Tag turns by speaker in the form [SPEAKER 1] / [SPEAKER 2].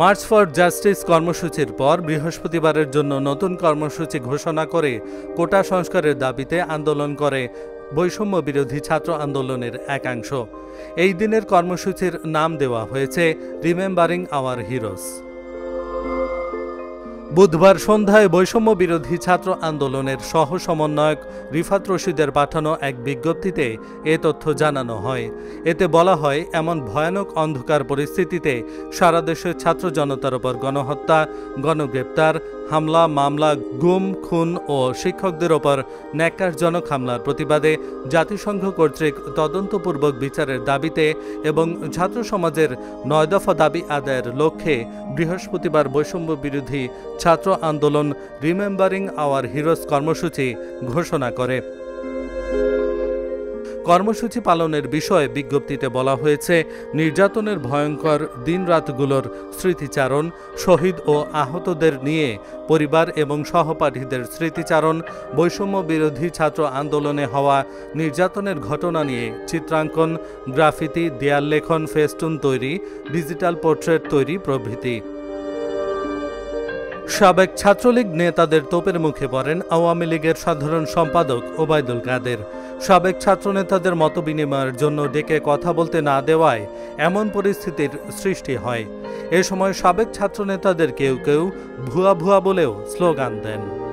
[SPEAKER 1] March for justice কর্মসূচির পর বৃহস্পতিবারের জন্য নতুন কর্মসূচি ঘোষণা করে কোটা সংস্কারের দাবিতে আন্দোলন করে বৈষম্য বিরোধী ছাত্র আন্দোলনের একাংশ। এই দিনের কর্মসূচির নাম দেওয়া হয়েছে রিমেম্বারিং আওয়ার হিরোজ। বুধবার সন্ধ্যায় বৈষম্য বিরোধী ছাত্র আন্দোলনের সহ সমন্বয়ক রিফাত রশিদের পাঠানো এক বিজ্ঞপ্তিতে এ তথ্য জানানো হয়। এতে বলা হয়, এমন ভয়ানক অন্ধকার পরিস্থিতিতে সারা দেশের ছাত্র জনতার উপর গণহত্যা, গণগ্রেপ্তার, হামলা, মামলা, গুম, খুন ও শিক্ষকদের ওপর ন্যাক্কারজনক হামলার প্রতিবাদে জাতিসংঘ কর্তৃক তদন্তপূর্বক বিচারের দাবিতে এবং ছাত্র সমাজের ৯ দফা দাবি আদায়ের লক্ষ্যে বৃহস্পতিবার বৈষম্য বিরোধী ছাত্র আন্দোলন রিমেম্বারিং আওয়ার হিরোজ কর্মসূচি ঘোষণা করে। কর্মসূচি পালনের বিষয়ে বিজ্ঞপ্তিতে বলা হয়েছে, নির্যাতনের ভয়ঙ্কর দিনরাতগুলোর স্মৃতিচারণ, শহীদ ও আহতদের নিয়ে পরিবার এবং সহপাঠীদের স্মৃতিচারণ, বৈষম্য বিরোধী ছাত্র আন্দোলনে হওয়া নির্যাতনের ঘটনা নিয়ে চিত্রাঙ্কন, গ্রাফিতি, দেয়াল লেখন, ফেস্টুন তৈরি, ডিজিটাল পোর্ট্রেট তৈরি প্রভৃতি। সাবেক ছাত্রলীগ নেতাদের তোপের মুখে পড়েন আওয়ামী লীগের সাধারণ সম্পাদক ওবায়দুল কাদের। সাবেক ছাত্রনেতাদের মতবিনিময়ের জন্য ডেকে কথা বলতে না দেওয়ায় এমন পরিস্থিতির সৃষ্টি হয়। এ সময় সাবেক ছাত্রনেতাদের কেউ কেউ ভুয়া ভুয়া বলেও স্লোগান দেন।